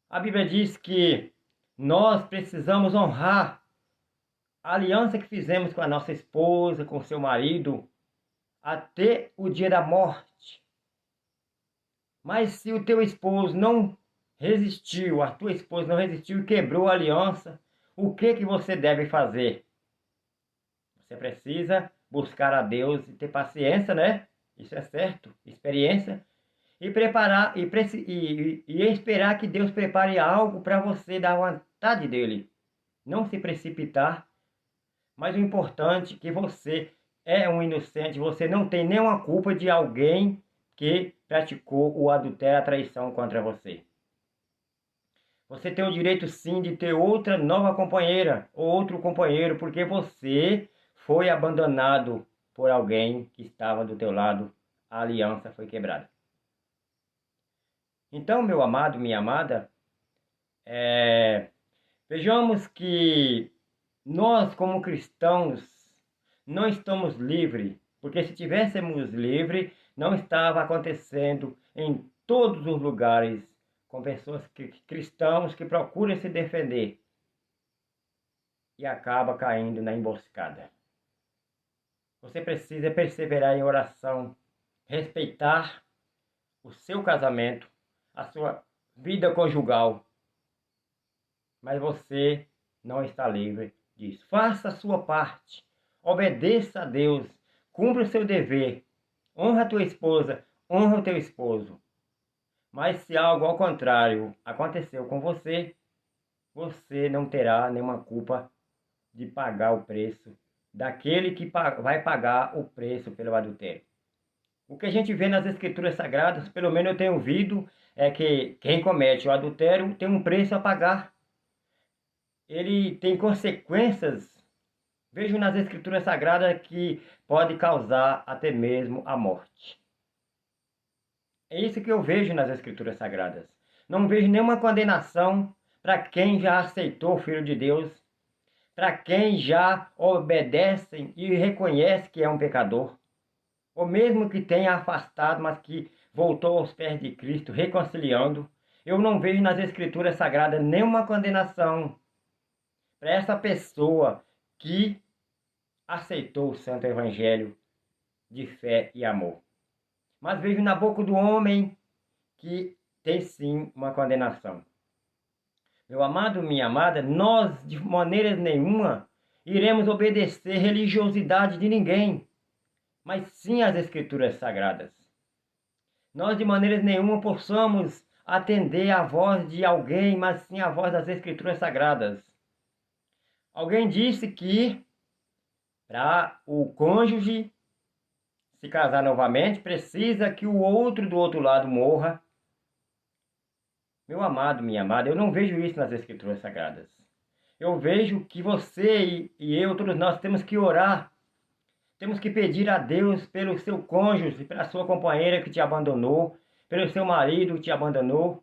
A Bíblia diz que nós precisamos honrar a aliança que fizemos com a nossa esposa, com o seu marido, até o dia da morte. Mas se o teu esposo não resistiu, a tua esposa não resistiu e quebrou a aliança, o que você deve fazer? Você precisa buscar a Deus e ter paciência, né? Isso é certo, experiência. E preparar e esperar que Deus prepare algo para você da vontade dele. Não se precipitar, mas o importante é que você é um inocente, você não tem nenhuma culpa de alguém que praticou o adultério, a traição contra você. Você tem o direito sim de ter outra nova companheira ou outro companheiro, porque você foi abandonado por alguém que estava do teu lado, a aliança foi quebrada. Então, meu amado, minha amada, vejamos que nós, como cristãos, não estamos livres, porque se tivéssemos livre, não estava acontecendo em todos os lugares com pessoas cristãos que procuram se defender e acaba caindo na emboscada. Você precisa perseverar em oração, respeitar o seu casamento, a sua vida conjugal, mas você não está livre disso. Faça a sua parte, obedeça a Deus, cumpra o seu dever, honra a tua esposa, honra o teu esposo. Mas se algo ao contrário aconteceu com você, você não terá nenhuma culpa de pagar o preço daquele que vai pagar o preço pelo adultério. O que a gente vê nas escrituras sagradas, pelo menos eu tenho ouvido, é que quem comete o adultério tem um preço a pagar. Ele tem consequências, vejo nas escrituras sagradas, que pode causar até mesmo a morte. É isso que eu vejo nas escrituras sagradas. Não vejo nenhuma condenação para quem já aceitou o Filho de Deus, para quem já obedece e reconhece que é um pecador, ou mesmo que tenha afastado, mas que voltou aos pés de Cristo, reconciliando. Eu não vejo nas escrituras sagradas nenhuma condenação para essa pessoa que aceitou o santo evangelho de fé e amor. Mas vejo na boca do homem que tem sim uma condenação. Meu amado, minha amada, nós de maneira nenhuma iremos obedecer religiosidade de ninguém, mas sim as escrituras sagradas. Nós de maneira nenhuma possamos atender à voz de alguém, mas sim à voz das escrituras sagradas. Alguém disse que para o cônjuge se casar novamente, precisa que o outro do outro lado morra. Meu amado, minha amada, eu não vejo isso nas escrituras sagradas. Eu vejo que você e eu, todos nós, temos que orar. Temos que pedir a Deus pelo seu cônjuge, pela sua companheira que te abandonou, pelo seu marido que te abandonou.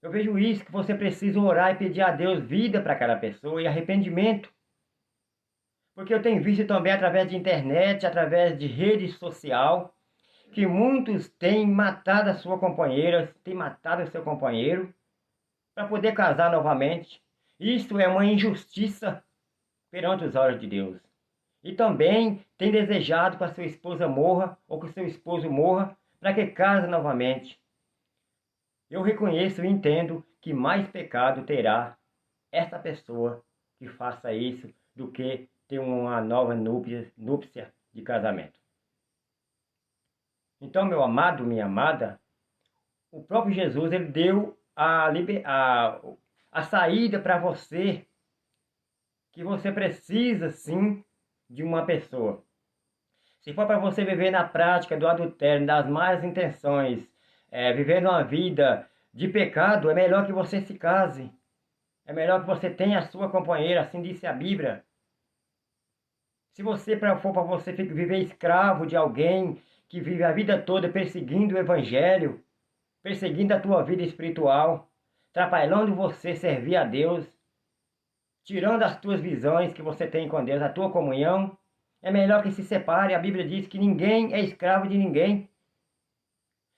Eu vejo isso, que você precisa orar e pedir a Deus vida para aquela pessoa e arrependimento. Porque eu tenho visto também através de internet, através de rede social, que muitos têm matado a sua companheira, têm matado o seu companheiro, para poder casar novamente. Isto é uma injustiça perante os olhos de Deus. E também tem desejado que a sua esposa morra, ou que o seu esposo morra, para que case novamente. Eu reconheço e entendo que mais pecado terá essa pessoa que faça isso do que ter uma nova núpcia de casamento. Então, meu amado, minha amada, o próprio Jesus, ele deu a saída para você, que você precisa sim de uma pessoa. Se for para você viver na prática do adultério, das más intenções, viver uma vida de pecado, é melhor que você se case. É melhor que você tenha a sua companheira, assim disse a Bíblia. Se você for para você viver escravo de alguém que vive a vida toda perseguindo o evangelho, perseguindo a tua vida espiritual, atrapalhando você servir a Deus, tirando as tuas visões que você tem com Deus, a tua comunhão, é melhor que se separe. A Bíblia diz que ninguém é escravo de ninguém.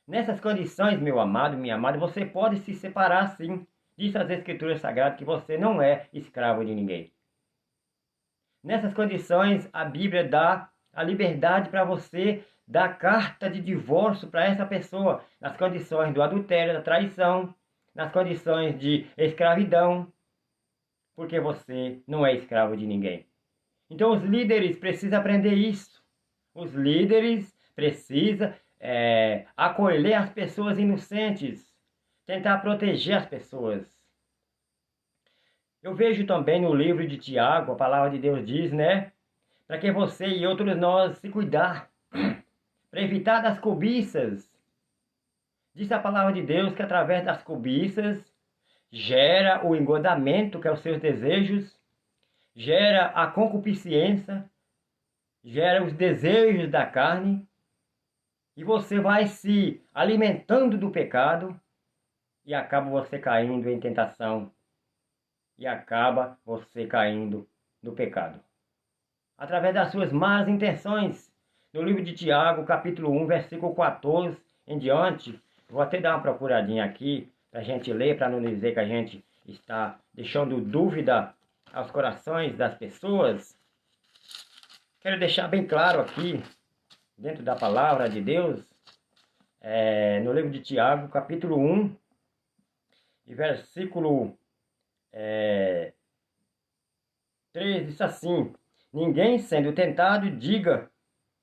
Nessas condições, meu amado, minha amada, você pode se separar sim. Diz as Escrituras Sagradas que você não é escravo de ninguém. Nessas condições, a Bíblia dá a liberdade para você dar carta de divórcio para essa pessoa, nas condições do adultério, da traição, nas condições de escravidão, porque você não é escravo de ninguém. Então os líderes precisam aprender isso. Os líderes precisam acolher as pessoas inocentes, tentar proteger as pessoas. Eu vejo também no livro de Tiago, a palavra de Deus diz, né? Para que você e outros nós se cuidar, para evitar das cobiças. Diz a palavra de Deus que através das cobiças gera o engordamento, que é os seus desejos, gera a concupiscência, gera os desejos da carne, e você vai se alimentando do pecado e acaba você caindo em tentação e acaba você caindo no pecado. Através das suas más intenções, no livro de Tiago, capítulo 1, versículo 14 em diante, vou até dar uma procuradinha aqui para a gente ler, para não dizer que a gente está deixando dúvida aos corações das pessoas. Quero deixar bem claro aqui, dentro da palavra de Deus, no livro de Tiago, capítulo 1, e versículo 3, diz assim: ninguém sendo tentado diga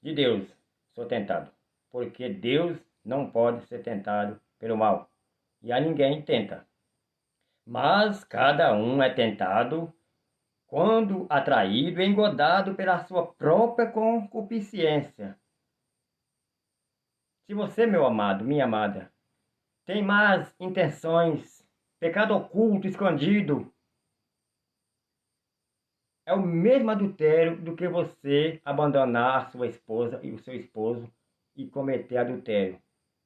de Deus, sou tentado, porque Deus não pode ser tentado pelo mal, e a ninguém tenta. Mas cada um é tentado quando atraído e engodado pela sua própria concupiscência. Se você, meu amado, minha amada, tem más intenções, pecado oculto, escondido, é o mesmo adultério do que você abandonar a sua esposa e o seu esposo e cometer adultério.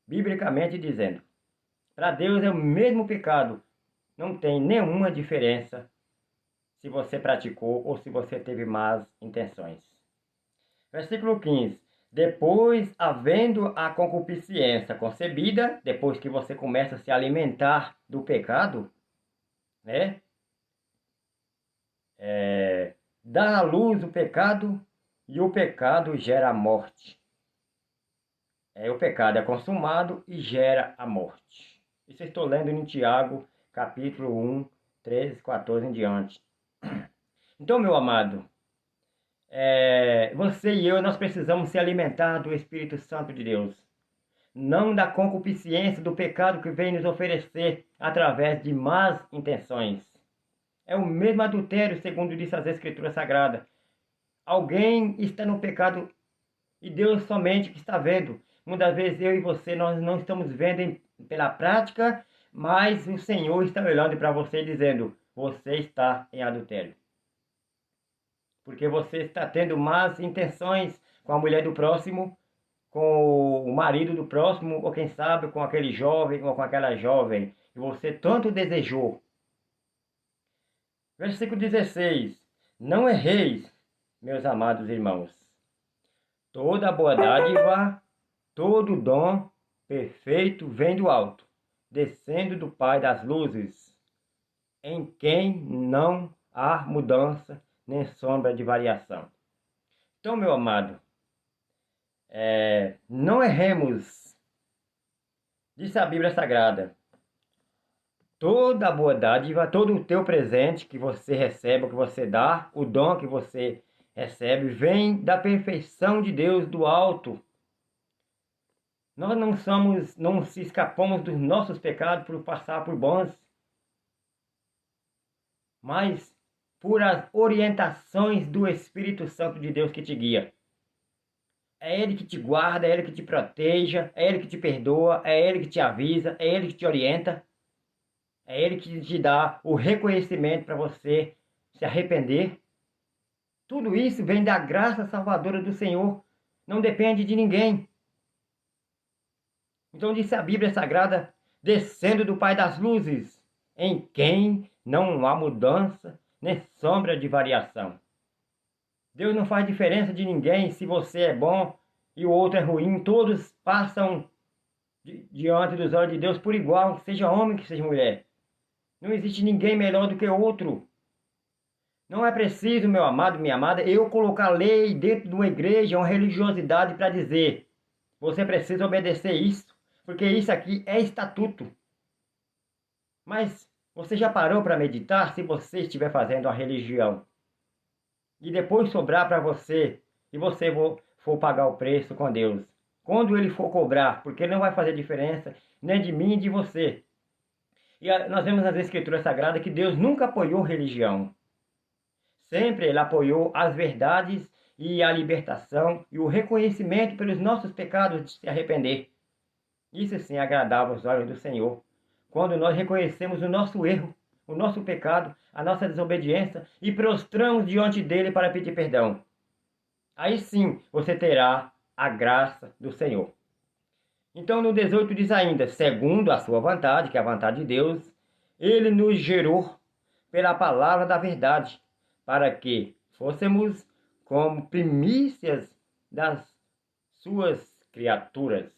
Biblicamente dizendo, para Deus é o mesmo pecado, não tem nenhuma diferença se você praticou ou se você teve más intenções. Versículo 15. Depois, havendo a concupiscência concebida, depois que você começa a se alimentar do pecado, né? Dá à luz o pecado e o pecado gera a morte. O pecado é consumado e gera a morte. Isso eu estou lendo em Tiago, capítulo 1, 13, 14 em diante. Então, meu amado, você e eu, nós precisamos se alimentar do Espírito Santo de Deus. Não da concupiscência do pecado que vem nos oferecer através de más intenções. É o mesmo adultério, segundo diz as Escrituras Sagradas. Alguém está no pecado e Deus somente que está vendo. Muitas vezes eu e você, nós não estamos vendo pela prática, mas o Senhor está olhando para você dizendo, você está em adultério. Porque você está tendo más intenções com a mulher do próximo, com o marido do próximo, ou quem sabe com aquele jovem ou com aquela jovem, que você tanto desejou. Versículo 16. Não erreis, meus amados irmãos. Toda boa dádiva, todo dom perfeito vem do alto, descendo do Pai das luzes, em quem não há mudança nem sombra de variação. Então, meu amado, não erremos, diz a Bíblia Sagrada. Toda a boa dádiva, todo o teu presente que você recebe, que você dá, o dom que você recebe, vem da perfeição de Deus do alto. Nós não se escapamos dos nossos pecados por passar por bons, mas por as orientações do Espírito Santo de Deus que te guia. É Ele que te guarda, é Ele que te proteja, é Ele que te perdoa, é Ele que te avisa, é Ele que te orienta. É Ele que te dá o reconhecimento para você se arrepender. Tudo isso vem da graça salvadora do Senhor. Não depende de ninguém. Então disse a Bíblia Sagrada, descendo do Pai das luzes, em quem não há mudança nem sombra de variação. Deus não faz diferença de ninguém se você é bom e o outro é ruim. Todos passam diante dos olhos de Deus por igual, seja homem que seja mulher. Não existe ninguém melhor do que outro. Não é preciso, meu amado, minha amada, eu colocar lei dentro de uma igreja, uma religiosidade para dizer: você precisa obedecer isso, porque isso aqui é estatuto. Mas você já parou para meditar se você estiver fazendo a religião? E depois sobrar para você, e você for pagar o preço com Deus. Quando ele for cobrar, porque não vai fazer diferença nem de mim nem de você. E nós vemos nas Escrituras Sagradas que Deus nunca apoiou religião. Sempre ele apoiou as verdades e a libertação e o reconhecimento pelos nossos pecados de se arrepender. Isso sim agradava aos olhos do Senhor. Quando nós reconhecemos o nosso erro, o nosso pecado, a nossa desobediência e prostramos diante dele para pedir perdão. Aí sim você terá a graça do Senhor. Então no 18 diz ainda: segundo a sua vontade, que é a vontade de Deus, ele nos gerou pela palavra da verdade, para que fôssemos como primícias das suas criaturas.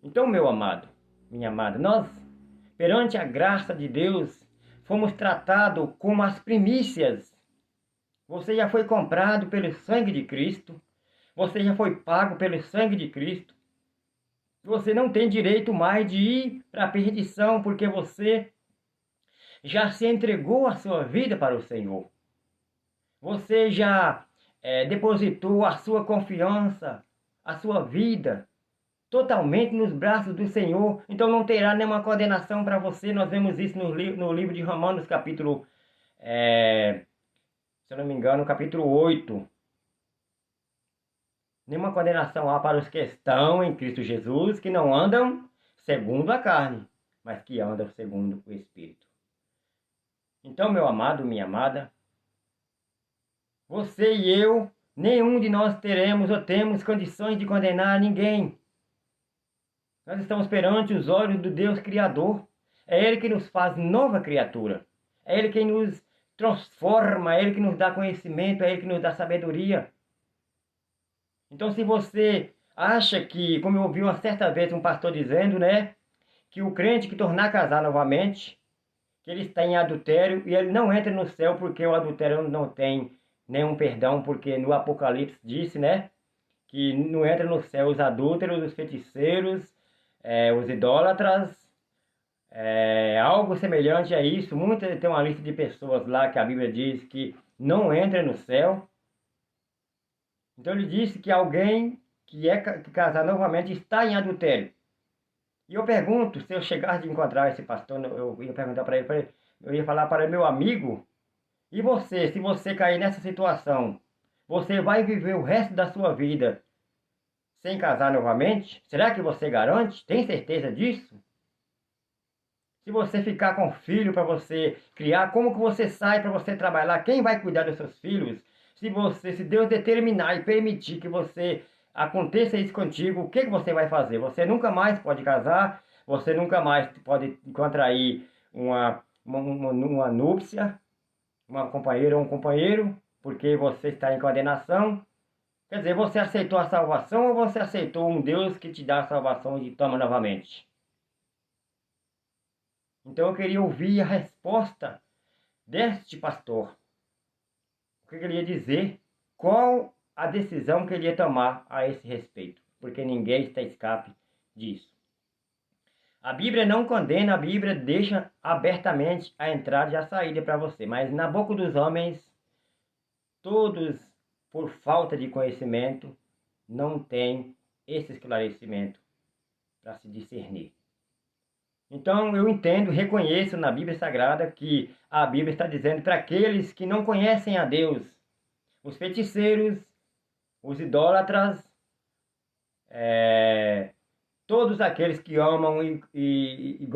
Então, meu amado, minha amada, nós, perante a graça de Deus, fomos tratados como as primícias. Você já foi comprado pelo sangue de Cristo. Você já foi pago pelo sangue de Cristo. Você não tem direito mais de ir para a perdição, porque você já se entregou a sua vida para o Senhor. Você já depositou a sua confiança, a sua vida, totalmente nos braços do Senhor. Então não terá nenhuma condenação para você. Nós vemos isso no livro de Romanos, capítulo, se eu não me engano, capítulo 8. Nenhuma condenação há para os que estão em Cristo Jesus, que não andam segundo a carne, mas que andam segundo o Espírito. Então, meu amado, minha amada, você e eu, nenhum de nós teremos ou temos condições de condenar ninguém. Nós estamos perante os olhos do Deus Criador. É Ele que nos faz nova criatura. É Ele quem nos transforma, é Ele que nos dá conhecimento, é Ele que nos dá sabedoria. Então, se você acha que, como eu ouvi uma certa vez um pastor dizendo, né, que o crente que tornar a casar novamente, que ele está em adultério e ele não entra no céu porque o adultério não tem nenhum perdão, porque no Apocalipse disse, né, que não entra no céu os adúlteros, os feiticeiros, os idólatras, algo semelhante a isso. Tem uma lista de pessoas lá que a Bíblia diz que não entra no céu. Então ele disse que alguém que casar novamente está em adultério. E eu pergunto, se eu chegasse de encontrar esse pastor, eu ia perguntar para ele, eu ia falar para ele: meu amigo, e você, se você cair nessa situação, você vai viver o resto da sua vida sem casar novamente? Será que você garante? Tem certeza disso? Se você ficar com filho para você criar, como que você sai para você trabalhar? Quem vai cuidar dos seus filhos? Se Deus determinar e permitir que você aconteça isso contigo, o que você vai fazer? Você nunca mais pode casar, você nunca mais pode contrair uma núpcia, uma companheira ou um companheiro, porque você está em condenação. Quer dizer, você aceitou a salvação ou você aceitou um Deus que te dá a salvação e te toma novamente? Então eu queria ouvir a resposta deste pastor. O que ele ia dizer, qual a decisão que ele ia tomar a esse respeito, porque ninguém está escape disso. A Bíblia não condena, a Bíblia deixa abertamente a entrada e a saída para você, mas na boca dos homens, todos, por falta de conhecimento, não têm esse esclarecimento para se discernir. Então eu entendo, reconheço na Bíblia Sagrada que a Bíblia está dizendo para aqueles que não conhecem a Deus, os feiticeiros, os idólatras, todos aqueles que amam e